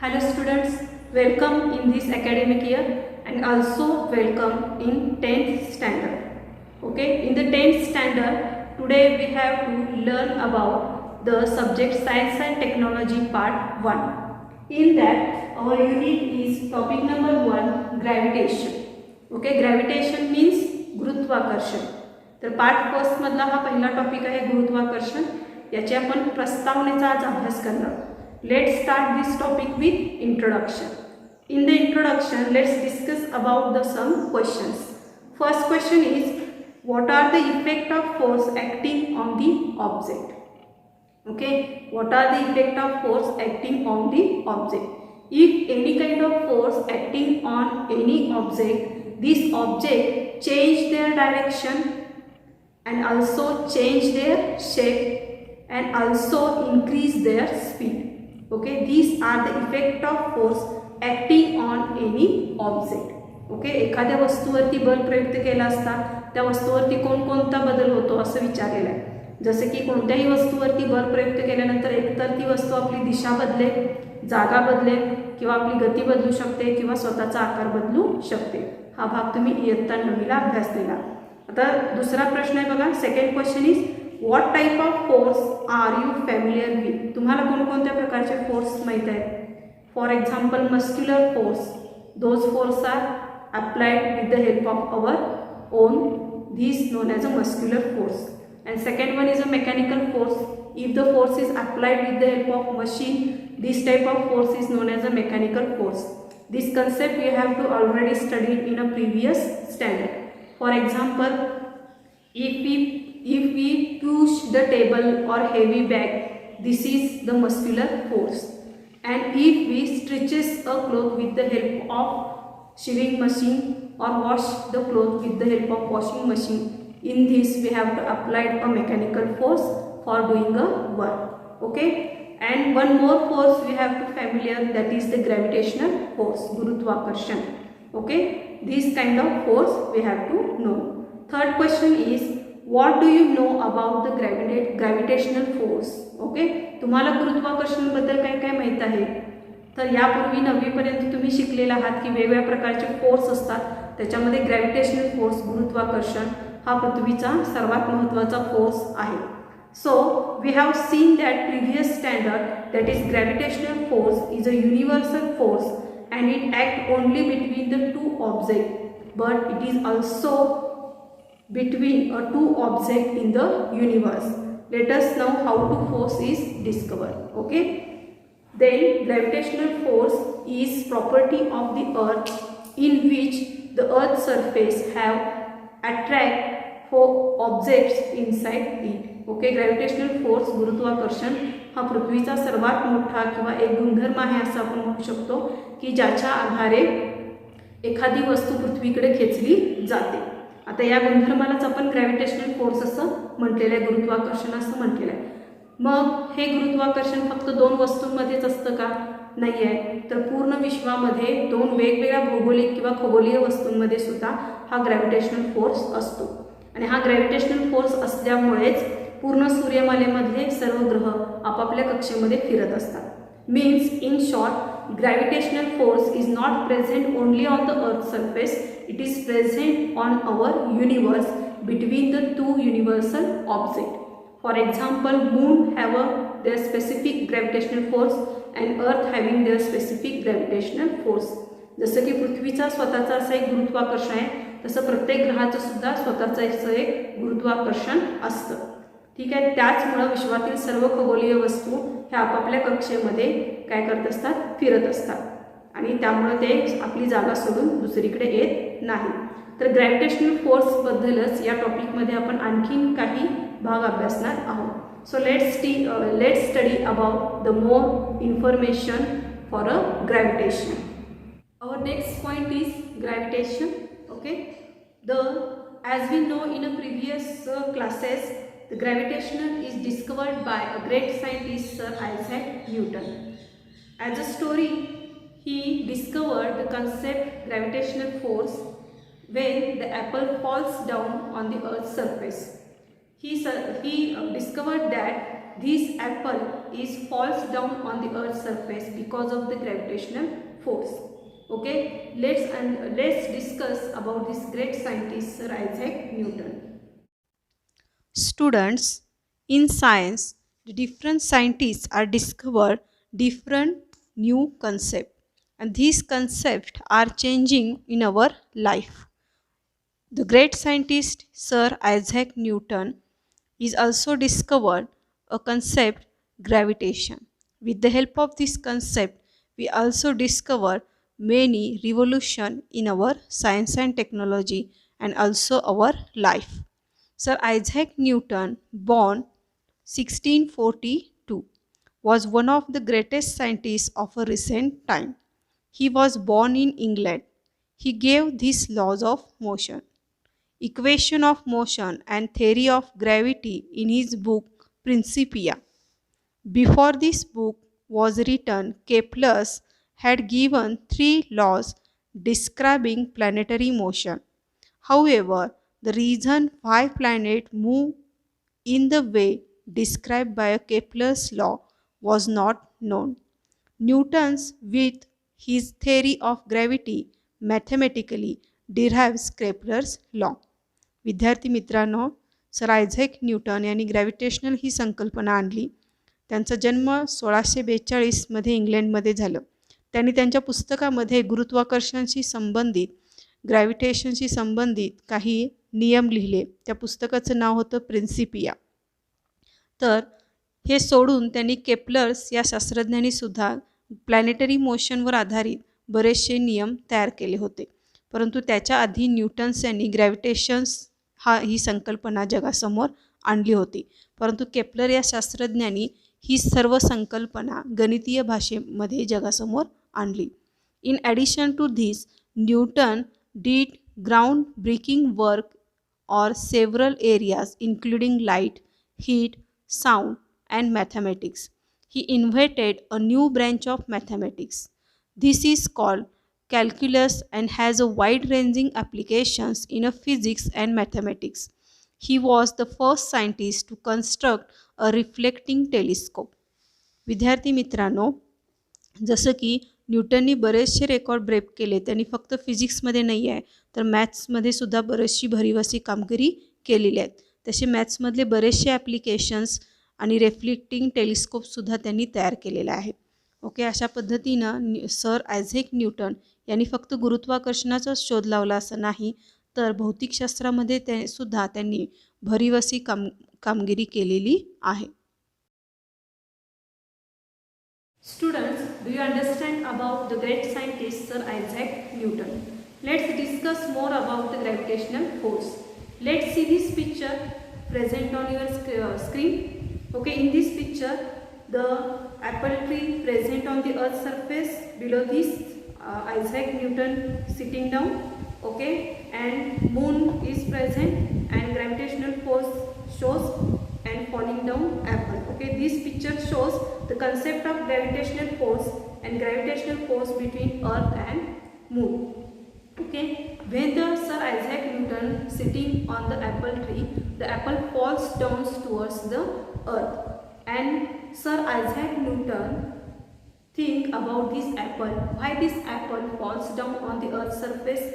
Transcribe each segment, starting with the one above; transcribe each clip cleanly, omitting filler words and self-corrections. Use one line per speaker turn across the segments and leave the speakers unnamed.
Hello students, welcome in this academic year and also welcome in 10th standard. Okay, in the 10th standard, today we have to learn about the subject Science and Technology part 1. In that, our unit is topic number 1, gravitation. Okay, gravitation means गुरुत्वाकर्षण. तर part first मधला हा पहिला topic आहे गुरुत्वाकर्षण. याची आपण प्रस्तावनेचा आज अभ्यास करणार. Let's start this topic with introduction. In the introduction, let's discuss about the some questions. First question is, what are the effect of force acting on the object? Okay, what are the effect of force acting on the object? If any kind of force acting on any object, this object change their direction and also change their shape and also increase their speed. Okay, these are the effect of force acting on any object. Okay, एखाद्या वस्तूवरती बल प्रयुक्त केला असता त्या वस्तूवरती कोणकोणता बदल होतो असं विचारलेलं आहे. जसे की कोणत्याही वस्तूवरती बल प्रयुक्त केल्यानंतर एकतर ती वस्तू आपली दिशा बदलेल, जागा बदलेल किंवा आपली गती बदलू शकते किंवा स्वतःचा आकार बदलू शकते. हा भाग तुम्ही इयत्ता 9वीला अभ्यासलेला. आता दुसरा प्रश्न आहे बघा. Second question is, what type of force are you familiar with? तुम्हाला कोणकोणत्या प्रकारचे फोर्स माहीत आहेत? For example muscular force, those force are applied with the help of our own, this known as a muscular force. And second one is a mechanical force. If the force is applied with the help of machine, this type of force is known as a mechanical force. This concept we have to already studied in a previous standard. For example, if we push the table or heavy bag, this is the muscular force. And if we stretches a cloth with the help of sewing machine or wash the cloth with the help of washing machine, in this we have to apply a mechanical force for doing a work. Okay, and one more force we have to familiar, that is the gravitational force, gurutwakarshan. Okay, this kind of force we have to know. Third question is, what do you know about the gravitational force? Okay, तुम्हाला गुरुत्वाकर्षण बद्दल काय काय माहित आहे? तर यापूर्वी 9वी पर्यंत तुम्ही शिकलेला आहात की वेगवेगळ्या प्रकारचे फोर्स असतात. त्याच्यामध्ये ग्रॅव्हिटेशनल फोर्स, गुरुत्वाकर्षण हा पृथ्वीचा सर्वात महत्त्वाचा फोर्स आहे. So we have seen that previous standard, that is gravitational force is a universal force and it act only between the two object, but it is also between two objects in the universe. Let us know how to force is discovered. Okay, then gravitational force is property of the earth in which the earth's surface have attract for objects inside it. Okay, gravitational force, गुरुत्वाकर्षण हा पृथ्वीचा सर्वात मोठा किंवा एक गुणधर्म आहे असं आपण म्हणू शकतो की ज्याच्या आधारे एखादी वस्तू पृथ्वीकडे खेचली जाते. आता या गुणधर्मालाच आपण ग्रॅव्हिटेशनल फोर्स असं म्हटलेलं आहे, गुरुत्वाकर्षण असं म्हटलेलं आहे. मग हे गुरुत्वाकर्षण फक्त 2 वस्तूंमध्येच असतं का? नाही आहे. तर पूर्ण विश्वामध्ये 2 वेगवेगळ्या भौगोलिक किंवा खगोलीय वस्तूंमध्ये सुद्धा हा ग्रॅव्हिटेशनल फोर्स असतो. आणि हा ग्रॅव्हिटेशनल फोर्स असल्यामुळेच पूर्ण सूर्यमालेमधले सर्व ग्रह आपापल्या कक्षेमध्ये फिरत असतात. Means in short, gravitational force is not present only on the earth's surface, it is present on our universe between the two universal objects. For example, moon have their specific gravitational force and earth having their specific gravitational force. जसं की पृथ्वीचा स्वतःचा असा एक गुरुत्वाकर्षण आहे, तसं प्रत्येक ग्रहाचं सुद्धा स्वतःचं असं एक गुरुत्वाकर्षण असतं. ठीक आहे, त्याचमुळं विश्वातील सर्व खगोलीय वस्तू ह्या आपापल्या कक्षेमध्ये काय करत असतात? फिरत असतात आणि त्यामुळे ते आपली जागा सोडून दुसरीकडे येत नाही. तर ग्रॅव्हिटेशनल फोर्सबद्दलच या टॉपिकमध्ये आपण आणखीन काही भाग अभ्यासणार आहोत. So let's study about the more information for a gravitation. Our next point is gravitation. Okay, as we know in a previous classes, the gravitational is discovered by a great scientist, Sir Isaac Newton. As a story, he discovered the concept gravitational force when the apple falls down on the earth's surface. He discovered that this apple is falls down on the earth's surface because of the gravitational force. Okay, let's discuss about this great scientist Sir Isaac Newton.
Students, in science, the different scientists are discover different new concepts, and these concepts are changing in our life. The great scientist Sir Isaac Newton is also discovered a concept, gravitation. With the help of this concept, we also discover many revolution in our science and technology and also our life. Sir Isaac Newton, born 1642, was one of the greatest scientists of a recent time. He was born in England. He gave these laws of motion, equation of motion and theory of gravity in his book Principia. Before this book was written, Kepler had given three laws describing planetary motion. However, the reason why planets move in the way described by Kepler's law was not known. Newton's, with his theory of gravity, mathematically derives Kepler's law. विद्यार्थी मित्रांनो, sir Isaac Newton यांनी gravitational ही संकल्पना आणली. त्यांचा जन्म 1642मध्ये इंग्लंडमध्ये झालं. त्यांनी त्यांच्या पुस्तकामध्ये गुरुत्वाकर्षणाशी संबंधित, ग्रॅव्हिटेशनशी संबंधित काही नियम लिहिले. त्या पुस्तकाचं नाव होतं प्रिन्सिपिया. तर हे सोडून त्यांनी केप्लर्स या शास्त्रज्ञांनी सुद्धा प्लॅनेटरी मोशनवर आधारित बरेचसे नियम तयार केले होते. परंतु त्याच्या आधी न्यूटन्स यांनी ग्रॅव्हिटेशन्स ही संकल्पना जगासमोर आणली होती. परंतु केप्लर या शास्त्रज्ञांनी ही सर्व संकल्पना गणितीय भाषेमध्ये जगासमोर आणली. In addition to this, Newton did groundbreaking work or several areas including light, heat, sound and mathematics. He invented a new branch of mathematics. This is called calculus and has a wide-ranging applications in physics and mathematics. He was the first scientist to construct a reflecting telescope. विद्यार्थी मित्रांनो, जसं की न्यूटननी बरेचसे record break केले. त्यांनी फक्त फिजिक्समध्ये नाही आहे तर मॅथ्समध्ये सुद्धा बरीचशी भरीव कामगिरी केलेली आहेत. तसे मॅथ्समधले बरेचसे ॲप्लिकेशन्स आणि रिफ्लेक्टिंग टेलिस्कोपसुद्धा त्यांनी तयार केलेले आहे. ओके, अशा पद्धतीनं सर आयझॅक न्यूटन यांनी फक्त गुरुत्वाकर्षणाचाच शोध लावला असं नाही, तर भौतिकशास्त्रामध्ये सुद्धा त्यांनी भरीव कामगिरी केलेली आहे.
Students, do you understand about the great scientist Sir Isaac Newton? Let's discuss more about the gravitational force. Let's see this picture present on your screen. Okay, in this picture, the apple tree present on the earth's surface. Below this, Isaac Newton sitting down. Okay, and moon is present and gravitational force shows and falling down apple. Okay, this picture shows the concept of gravitational force and gravitational force between earth and moon. Okay, when the Sir Isaac Newton sitting on the apple tree, the apple falls down towards the earth, and Sir Isaac Newton think about this apple, why this apple falls down on the earth's surface,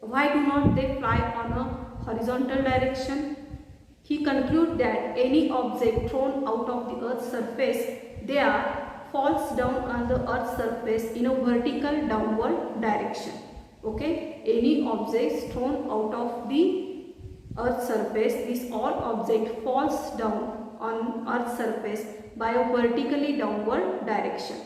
why do not they fly on a horizontal direction. He concludes that any object thrown out of the earth's surface there falls down on the earth's surface in a vertical downward direction. Okay, any objects thrown out of the earth's surface, this all object falls down on earth's surface by a vertically downward direction.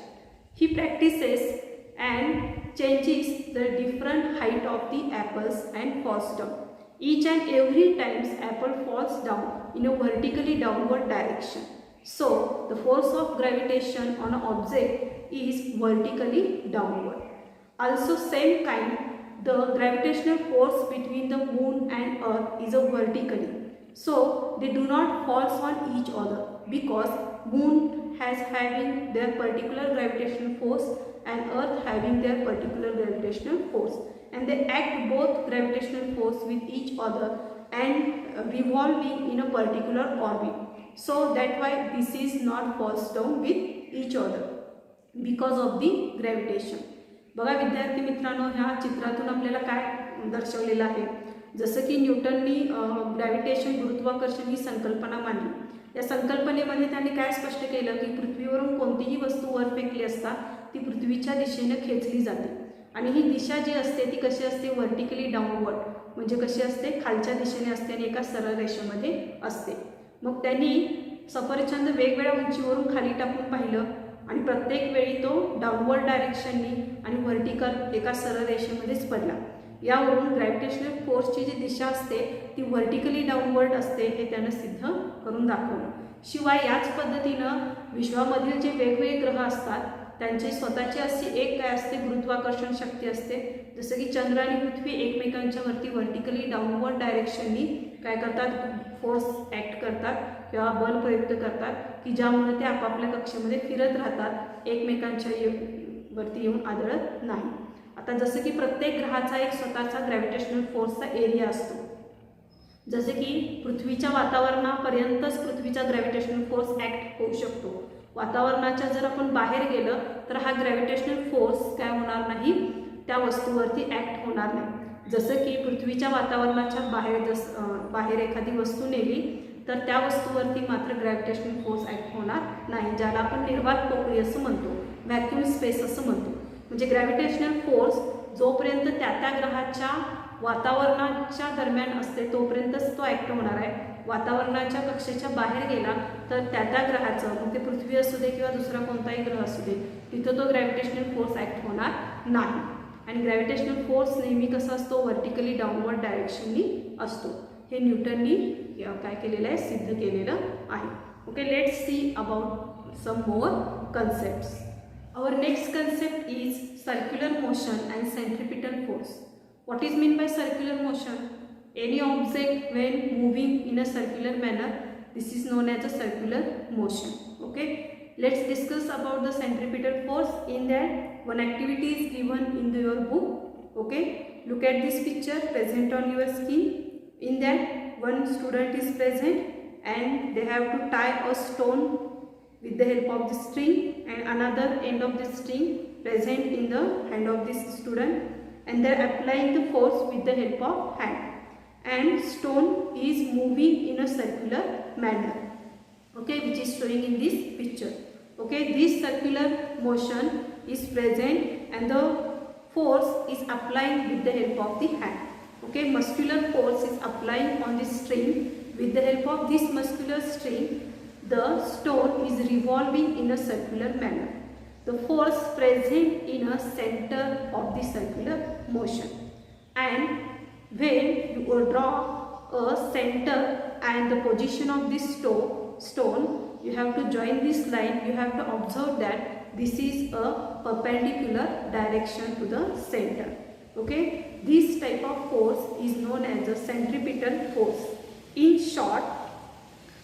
He practices and changes the different height of the apples and falls down. Each and every time apple falls down in a vertically downward direction. So the force of gravitation on an object is vertically downward. Also same kind, the gravitational force between the moon and earth is a vertically. So they do not fall on each other because moon has having their particular gravitational force and earth having their particular gravitational force, and they act both gravitational force with each other and revolving in a particular orbit. So that why this is not falls down with each other because of the gravitation. बघा विद्यार्थी मित्रांनो, ह्या चित्रातून आपल्याला काय दर्शवलेलं आहे, जसं की न्यूटननी gravitation गुरुत्वाकर्षण ही संकल्पना मांडली. या संकल्पनेमध्ये त्यांनी काय स्पष्ट केलं की पृथ्वीवरून कोणतीही वस्तू वर फेकली असता ती पृथ्वीच्या दिशेने खेचली जाते आणि ही दिशा जी असते ती कशी असते, व्हर्टिकली डाऊनवर्ड, म्हणजे कशी असते, खालच्या दिशेने असते आणि एका सरळ रेषेमध्ये असते. मग त्यांनी सफरचंद वेगवेगळ्या उंचीवरून खाली टाकून पाहिलं आणि प्रत्येक वेळी तो डाऊनवर्ड डायरेक्शननी आणि व्हर्टिकल एका सरळ रेषेमध्येच पडला. यावरून ग्रॅव्हिटेशनल फोर्सची जी दिशा असते ती व्हर्टिकली डाऊनवर्ड असते हे त्यानं सिद्ध करून दाखवलं. शिवाय याच पद्धतीनं विश्वामधील जे वेगवेगळे ग्रह असतात त्यांची स्वतःची अशी एक काय असते, गुरुत्वाकर्षण शक्ती असते. जसं की चंद्र आणि पृथ्वी एकमेकांच्या वरती व्हर्टिकली डाऊनवर्ड डायरेक्शननी काय करतात, फोर्स ॲक्ट करतात किंवा बल प्रयुक्त करतात की ज्यामुळे ते आपापल्या कक्षेमध्ये फिरत राहतात, एकमेकांच्या वरती येऊन आदळत नाही. आता जसं की प्रत्येक ग्रहाचा एक स्वतःचा ग्रॅव्हिटेशनल फोर्सचा एरिया असतो. जसे की पृथ्वीच्या वातावरणापर्यंतच पृथ्वीचा ग्रॅव्हिटेशनल फोर्स ॲक्ट होऊ शकतो. वातावरणाच्या जर आपण बाहेर गेलं तर हा ग्रॅव्हिटेशनल फोर्स काय होणार नाही, त्या वस्तूवरती ॲक्ट होणार नाही. जसं की पृथ्वीच्या वातावरणाच्या बाहेर एखादी वस्तू नेली तर त्या वस्तूवरती मात्र ग्रॅव्हिटेशनल फोर्स ॲक्ट होणार नाही, ज्याला आपण निर्वात पोकळी असं म्हणतो, व्हॅक्यूम स्पेस असं म्हणतो. म्हणजे ग्रॅव्हिटेशनल फोर्स जोपर्यंत त्या ग्रहाच्या वातावरणाच्या दरम्यान असते तोपर्यंतच तो ॲक्ट होणार आहे. वातावरणाच्या कक्षेच्या बाहेर गेला तर त्या ग्रहाचं, मग ते पृथ्वी असू दे किंवा दुसरा कोणताही ग्रह असू दे, तिथं तो ग्रॅव्हिटेशनल फोर्स ॲक्ट होणार नाही. आणि ग्रॅव्हिटेशनल फोर्स नेहमी कसा असतो, व्हर्टिकली डाऊनवर्ड डायरेक्शननी असतो. हे न्यूटननी काय केलेलं आहे, सिद्ध केलेलं आहे. Okay, let's see about some more concepts. Our next concept is circular motion and centripetal force. What is meant by circular motion? Any object when moving in a circular manner, this is known as a circular motion. Okay, let's discuss about the centripetal force. In that, one activity is given in your book. Okay, look at this picture present on your screen. In that, one student is present and they have to tie a stone with the help of the string, and another end of the string present in the hand of this student, and they are applying the force with the help of hand, and stone is moving in a circular manner. Okay, which is showing in this picture. Okay, this circular motion is present and the force is applying with the help of the hand. Okay, muscular force is applying on the string. With the help of this muscular string, the stone is revolving in a circular manner. The force present in a center of the circular motion, and when you draw a center and the position of this stone, you have to join this line. You have to observe that this is a perpendicular direction to the center. Okay, this type of force is known as a centripetal force. In short,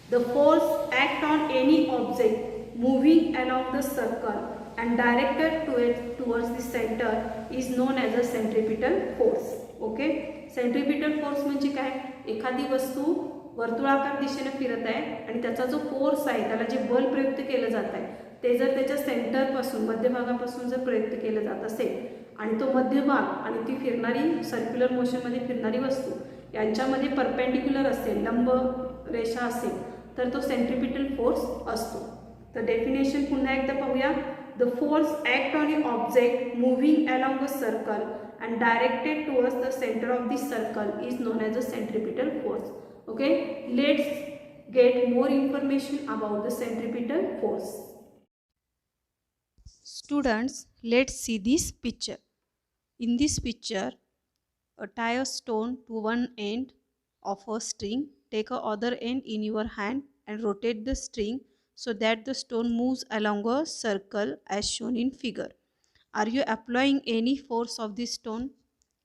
the force act on any object moving along the circle and directed towards the center is known as a centripetal force. Okay, centripetal force म्हणजे काय, एखादी वस्तू वर्तुळाकार दिशेने फिरत आहे आणि त्याचा जो फोर्स आहे, त्याला जे बल प्रयुक्त केलं जात आहे ते जर त्याच्या सेंटरपासून, मध्यभागापासून जर प्रयुक्त केलं जात असेल आणि तो मध्यभाग आणि ती फिरणारी सर्क्युलर मोशनमध्ये फिरणारी वस्तू यांच्यामध्ये परपेंडिक्युलर असेल, लंब रेषा असेल तर तो सेंट्रिपिटल फोर्स असतो. तर डेफिनेशन पुन्हा एकदा पाहूया. The force act on A object moving along a circle and directed towards the centre of this circle is known as a centripetal force. Okay, let's get more information about the centripetal force.
Students, let's see this picture. In this picture, tie a stone to one end of a string. Take a other end in your hand and rotate the string so that the stone moves along a circle as shown in figure. Are you applying any force of this stone?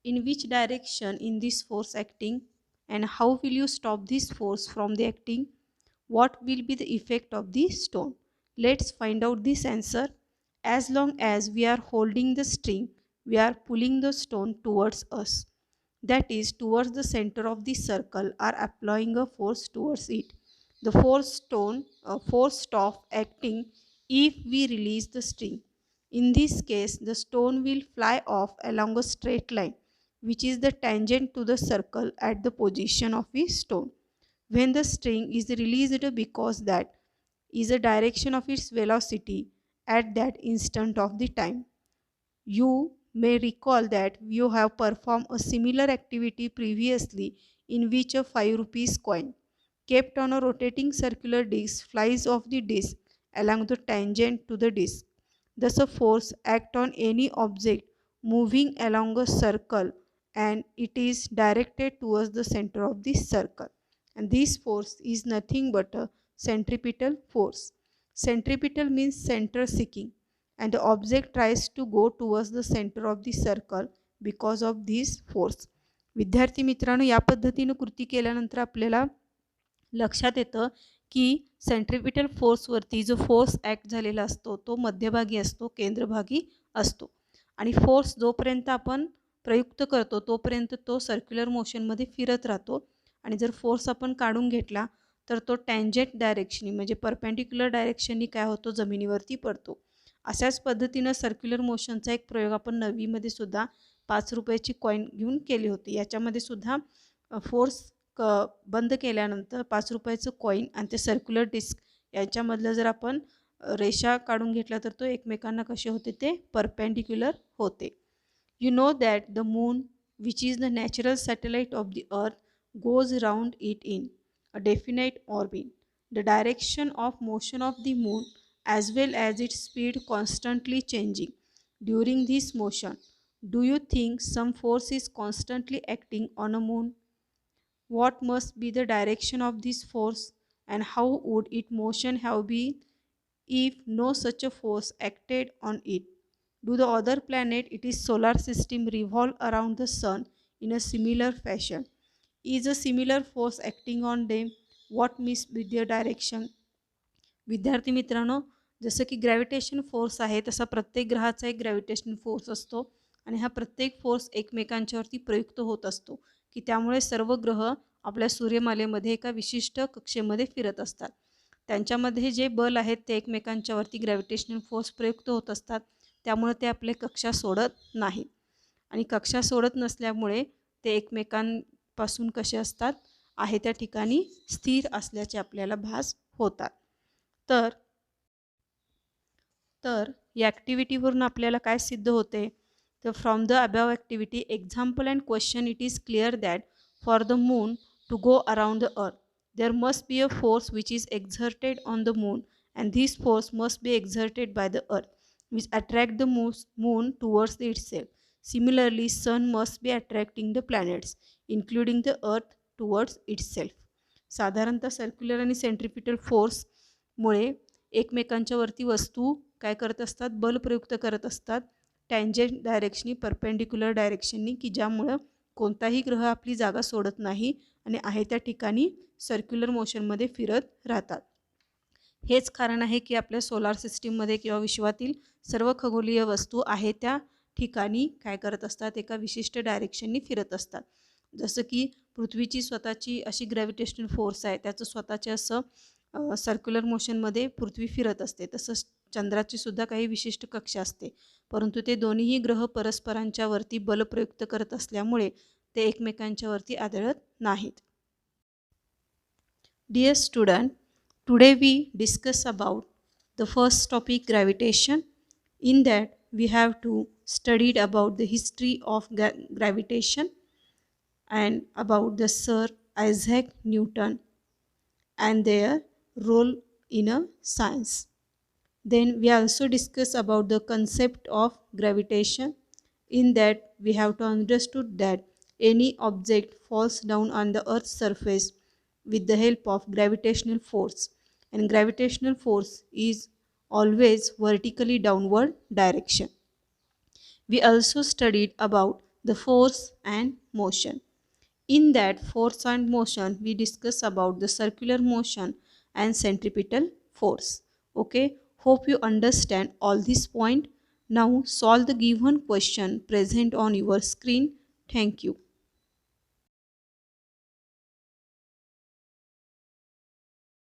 In which direction in this force acting? And how will you stop this force from the acting? What will be the effect of the stone? Let's find out this answer. As long as we are holding the string, we are pulling the stone towards us. That is, towards the center of the circle, are applying a force towards it. The force stop acting if we release the string. In this case, the stone will fly off along a straight line, which is the tangent to the circle at the position of the stone. When the string is released, because that is the direction of its velocity at that instant of the time. You may recall that you have performed a similar activity previously, in which a 5 rupees coin kept on a rotating circular disc flies off the disc along the tangent to the disc. Thus a force acts on any object moving along a circle, and it is directed towards the center of this circle. And this force is nothing but a centripetal force. Centripetal means center seeking, and the object tries to go towards the center of the circle because of this force. विद्यार्थी मित्रांनो, या पद्धतीने कृती केल्यानंतर आपल्याला लक्षात येतं की सेंट्रिपिटल फोर्सवरती जो फोर्स ॲक्ट झालेला असतो तो मध्यभागी असतो, केंद्रभागी असतो. आणि फोर्स जोपर्यंत आपण प्रयुक्त करतो तोपर्यंत तो सर्क्युलर मोशनमध्ये फिरत राहतो. आणि जर फोर्स आपण काढून घेतला तर तो टँजेंट डायरेक्शनी म्हणजे परपेंडिक्युलर डायरेक्शननी काय होतो, जमिनीवरती पडतो. अशाच पद्धतीनं सर्क्युलर मोशनचा एक प्रयोग आपण 9वीमध्ये सुद्धा 5 रुपयाची कॉईन घेऊन केली होती. याच्यामध्ये सुद्धा फोर्स बंद केल्यानंतर 5 रुपयाचं कॉईन आणि ते सर्क्युलर डिस्क यांच्यामधलं जर आपण रेषा काढून घेतला तर तो एकमेकांना कसे होते, ते परपेंडिक्युलर होते. You know that the moon which is the natural satellite of the earth goes round it in a definite orbit. The direction of motion of the moon as well as its speed constantly changing. During this motion, do you think some force is constantly acting on a moon? What must be the direction of this force, and how would its motion have been if no such a force acted on it? Do the other planet in its solar system revolve around the sun in a similar fashion? Is a similar force acting on them? What must be their direction? विद्यार्थी मित्रांनो, जसं की gravitation force आहे तसा प्रत्येक ग्रहाचा एक gravitation force असतो आणि हा प्रत्येक फोर्स एकमेकांच्यावरती प्रयुक्त होत असतो की त्यामुळे सर्व ग्रह आपल्या सूर्यमालेमध्ये एका विशिष्ट कक्षेमध्ये फिरत असतात. त्यांच्यामध्ये जे बल आहेत ते एकमेकांच्यावरती ग्रॅव्हिटेशनल फोर्स प्रयुक्त होत असतात, त्यामुळे ते आपले कक्षा सोडत नाहीत. आणि कक्षा सोडत नसल्यामुळे ते एकमेकांपासून कसे असतात, आहे त्या ठिकाणी स्थिर असल्याचे आपल्याला भास होतात. तर या ॲक्टिव्हिटीवरून आपल्याला काय सिद्ध होते, तर from the above activity example and question it is clear that for the moon to go around the earth there must be a force which is exerted on the moon, and this force must be exerted by the earth which attract the moon towards itself. Similarly sun must be attracting the planets including the earth towards itself. साधारणतः circular आणि centripetal फोर्समुळे एकमेकांच्यावरती वस्तू काय करत असतात, बल प्रयुक्त करत असतात टँजेंट डायरेक्शनी, परपेंडिक्युलर डायरेक्शननी, की ज्यामुळं कोणताही ग्रह आपली जागा सोडत नाही आणि आहे त्या ठिकाणी सर्क्युलर मोशनमध्ये फिरत राहतात. हेच कारण आहे की आपल्या सोलार सिस्टीममध्ये किंवा विश्वातील सर्व खगोलीय वस्तू आहे त्या ठिकाणी काय करत असतात, एका विशिष्ट डायरेक्शननी फिरत असतात. जसं की पृथ्वीची स्वतःची अशी ग्रॅव्हिटेशनल फोर्स आहे, त्याचं स्वतःचे असं सर्क्युलर मोशनमध्ये पृथ्वी फिरत असते. तसंच चंद्राची सुद्धा काही विशिष्ट कक्षा असते, परंतु ते दोन्हीही ग्रह परस्परांच्या वरती बल प्रयुक्त करत असल्यामुळे ते एकमेकांच्यावरती आदळत नाहीत. Dear student, today we discuss about the first topic gravitation. In that we have to studied about the history of gravitation and about the Sir Isaac Newton and their role in a science. Then we also discuss about the concept of gravitation. In that we have to understood that any object falls down on the earth's surface with the help of gravitational force, and gravitational force is always vertically downward direction. We also studied about the force and motion. In that force and motion, we discuss about the circular motion and centripetal force. Okay, hope you understand all this point. Now solve the given question present on your screen. Thank you.